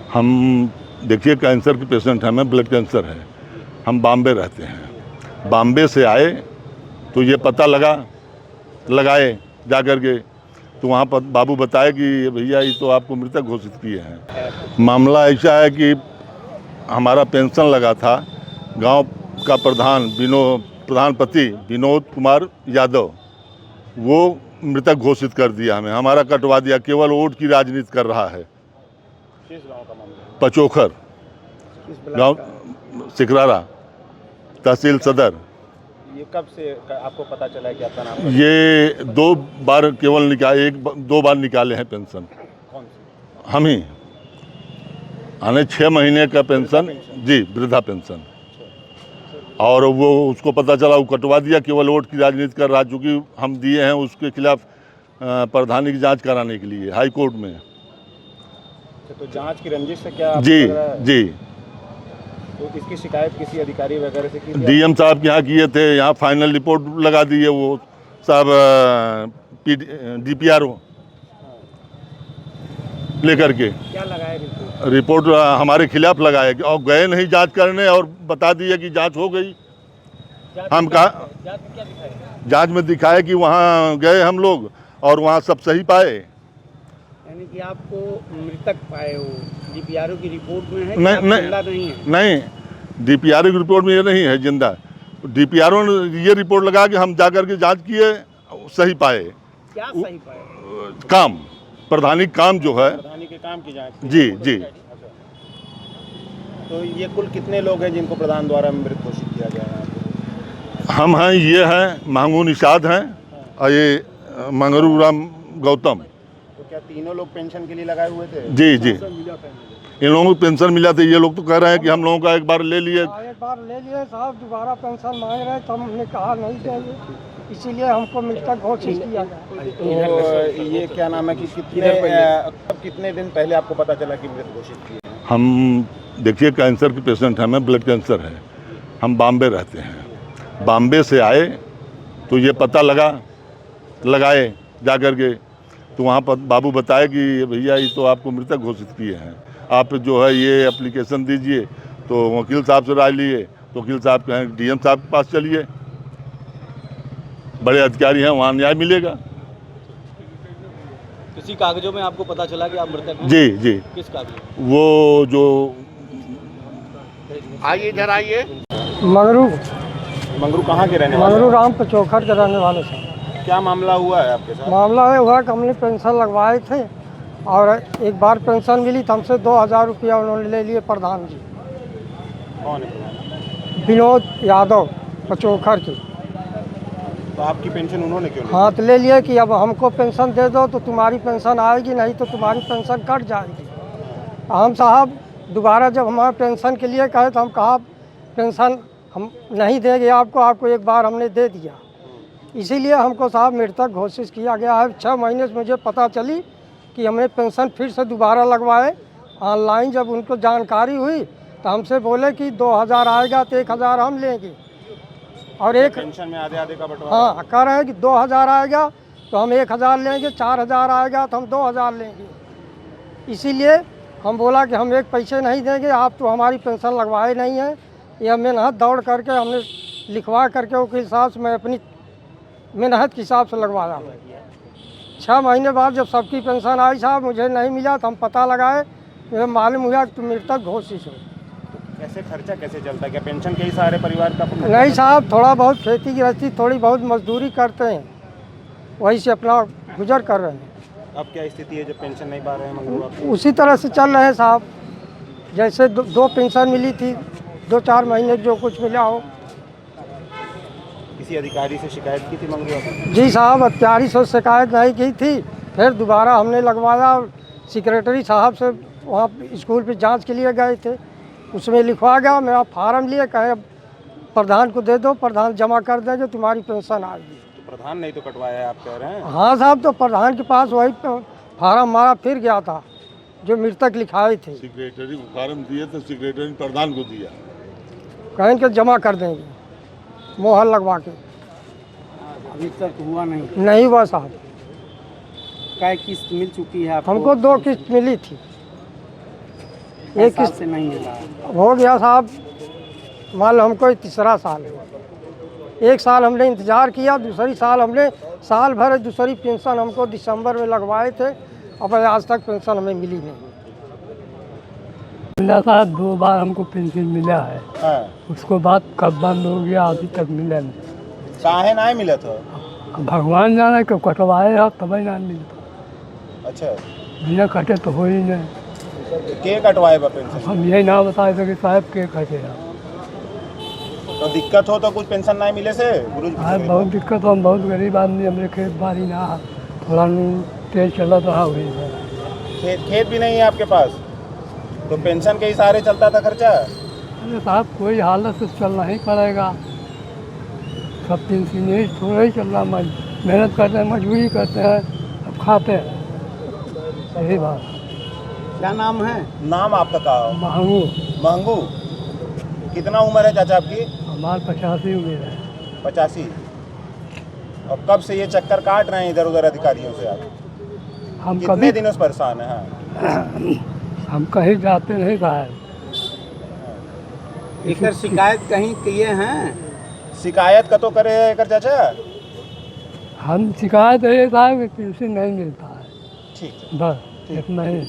हम देखिए कैंसर के पेशेंट हैं, हमें ब्लड कैंसर है। हम बॉम्बे रहते हैं। बॉम्बे से आए तो ये पता लगाए जा कर के, तो वहाँ पर बाबू बताए कि भैया ये तो आपको मृतक घोषित किए हैं। मामला ऐसा है कि हमारा पेंशन लगा था, गांव का प्रधानपति विनोद कुमार यादव, वो मृतक घोषित कर दिया हमें, हमारा कटवा दिया। केवल वोट की राजनीति कर रहा है। किस गांव का मामला? पचोखर गांव, सिकरारा, तहसील सदर। ये कब से आपको पता चला कि आपका नाम? ये 2 बार केवल निकाले, 2 बार निकाले हैं पेंशन। कौन सी? हम ही आने 6 महीने का पेंशन जी, वृद्धा पेंशन। और वो उसको पता चला, वो कटवा दिया, केवल वोट की राजनीति कर रहा। चूँकि हम दिए हैं उसके खिलाफ प्रधानी की जांच कराने के लिए हाई कोर्ट में। तो जांच की रंजिश से क्या जी लग रहा है? जी, तो इसकी शिकायत किसी अधिकारी वगैरह से की? डीएम साहब के यहाँ किए थे, यहाँ फाइनल रिपोर्ट लगा दिए वो साहब, DPRO लेकर के। क्या लगाए रिपोर्ट हमारे खिलाफ लगाए और गए नहीं जांच करने, और बता दिए कि जांच हो गई। हम कहा जांच में दिखाए कि वहाँ गए हम लोग और वहाँ सब सही पाए। यानी कि आपको मृतक पाए हो, DPRO की रिपोर्ट में है? नहीं, DPRO की रिपोर्ट में ये नहीं है जिंदा। DPRO ने ये रिपोर्ट लगा कि हम जाकर के जांच किए, सही पाए। क्या सही पाए? काम, प्रधानी काम जो है, प्रधानी के काम की जांच। जी जी। तो ये कुल कितने लोग हैं जिनको प्रधान द्वारा मृत घोषित किया गया है? हम हैं, ये हैं मांगू निषाद हैं, और ये मंगरू राम गौतम। तो क्या तीनों लोग पेंशन के लिए लगाए हुए थे? जी जी, इन लोगों को पेंशन मिला था। ये लोग तो कह रहे हैं कि हम लोगों का एक बार ले लिए साहब, दोबारा पेंशन मांग रहे हैं, तो हमने कहा नहीं देंगे, इसीलिए हमको मृतक घोषित किया गया। तो ये क्या नाम है कि कितने दिन पहले आपको पता चला कि मृत घोषित किए हैं? हम देखिए कैंसर के पेशेंट हैं, हमें ब्लड कैंसर है। हम बॉम्बे रहते हैं। बॉम्बे से आए तो ये पता लगाए जा कर के, तो वहाँ पर बाबू बताए कि भैया ये तो आपको मृतक घोषित किए हैं, आप जो है ये एप्लीकेशन दीजिए। तो वकील साहब से राय लिए, तो वकील साहब कहें DM साहब के पास चलिए, बड़े अधिकारी हैं, वहाँ न्याय मिलेगा। किसी कागजों में आपको पता चला कि आप मृतक हैं? जी जी। किस कागज? वो जो आइए इधर आइए। मंगरू कहाँ के रहने वाले? मंगरू राम पचोखर के रहने वाले साहब। क्या मामला हुआ है आपके साथ? मामला ये हुआ कि हमने पेंशन लगवाए थे, और एक बार पेंशन मिली तो हमसे 2000 रुपया उन्होंने ले लिए प्रधान जी। कौन है? विनोद यादव पचोखर की। तो आपकी पेंशन उन्होंने क्यों ली? हाँ, तो ले लिए कि अब हमको पेंशन दे दो तो तुम्हारी पेंशन आएगी, नहीं तो तुम्हारी पेंशन कट जाएगी। हम साहब दोबारा जब हमारे पेंशन के लिए कहे तो हम कहा पेंशन हम नहीं देंगे आपको, आपको एक बार हमने दे दिया। इसीलिए हमको साहब मृतक घोषित किया गया है। 6 महीने से मुझे पता चली कि हमने पेंशन फिर से दोबारा लगवाए। ऑनलाइन जब उनको जानकारी हुई तो हमसे बोले कि 2000 आएगा तो 1000 हम लेंगे, और एक पेंशन में आधे का बंटवारा। हाँ, कह रहे हैं कि 2000 आएगा तो हम 1000 लेंगे, 4000 आएगा तो हम 2000 लेंगे। इसीलिए हम बोला कि हम एक पैसे नहीं देंगे, आप तो हमारी पेंशन लगवाए नहीं है। यह मेहनत दौड़ करके हमने लिखवा करके उसके हिसाब से मैं अपनी मेहनत के हिसाब से लगवाया। 6 महीने बाद जब सबकी पेंशन आई साहब, मुझे नहीं मिला तो हम पता लगाए, मुझे मालूम हुआ कि तुम मृतक घोषित हो। कैसे खर्चा कैसे चलता है? क्या पेंशन के ही सारे परिवार का? नहीं साहब, थोड़ा बहुत खेती गृहस्थी, थोड़ी बहुत मजदूरी करते हैं, वही से अपना गुजर कर रहे हैं। अब क्या स्थिति है जब पेंशन नहीं पा रहे हैं मंगरू आप? उसी तरह से चल रहे हैं साहब, जैसे दो पेंशन मिली थी, 2-4 महीने जो कुछ मिला हो। किसी अधिकारी से शिकायत की थी मंगरू आप? जी साहब, अधिकारी से शिकायत नहीं की थी, फिर दोबारा हमने लगवाया। सेक्रेटरी साहब से वहाँ स्कूल पे जांच के लिए गए थे, उसमें लिखवा गया, मेरा फार्म लिए, कहे प्रधान को दे दो, प्रधान जमा कर देंगे, तुम्हारी पेंशन आएगी। तो प्रधान नहीं तो कटवाया है आप कह रहे हैं? हाँ साहब, तो प्रधान के पास वही फार्म हमारा फिर गया था जो मृतक लिखाए थे। सेक्रेटरी को फार्म दिए तो सेक्रेटरी ने प्रधान को दिया, कहें कि जमा कर देंगे मोहर लगवा के। अभी तक हुआ नहीं हुआ साहब। क्या किस्त मिल चुकी है आपको? हमको 2 किस्त मिली थी। एक किस्त से नहीं मिला है। हो गया साहब, मान लो हमको ये तीसरा साल है। एक साल हमने इंतज़ार किया, दूसरी साल हमने साल भर दूसरी पेंशन हमको दिसंबर में लगवाए थे, अब आज तक पेंशन हमें मिली नहीं। मिला था 2 बार हमको पेंशन मिला है, हाँ उसको बाद कब बंद हो गया अभी तक मिला नहीं। काहे ना मिला था? अब भगवान जाने कब कटवाए हो तब ही ना मिलता, अच्छा, बिना कटे तो हो ही नहीं। के कटवाए बा पेंशन? हम यही ना बताए थे कि साहब के कटेगा। तो दिक्कत हो तो कुछ पेंशन नहीं मिले से गुरु आज बहुत दिक्कत हो, हम बहुत गरीब आदमी, हमरे खेत बाड़ी ना थोड़ा तेज चला रहा हुई है। खेत भी नहीं है आपके पास, तो पेंशन के ही सहारे चलता था खर्चा? अरे साहब कोई हालत से चलना ही पड़ेगा, सब पेंशन यही थोड़ा ही चल रहा, मेहनत करते हैं, मजदूरी करते हैं, अब खाते हैं, यही बात। क्या नाम है? नाम आपका का? महंगू महंगू। कितना उम्र है चाचा आपकी? हमारे 85 उम्र है। 85। और कब से ये चक्कर काट रहे हैं इधर उधर अधिकारियों से आप? हम कितने कभी दिनों से परेशान है? हाँ, हम कहीं जाते नहीं साहब, इधर शिकायत कहीं किए हैं? शिकायत का तो करे कर चाचा। हम शिकायत है साहब कि पेंशन नहीं मिलता है, ठीक है। बस इतना ही।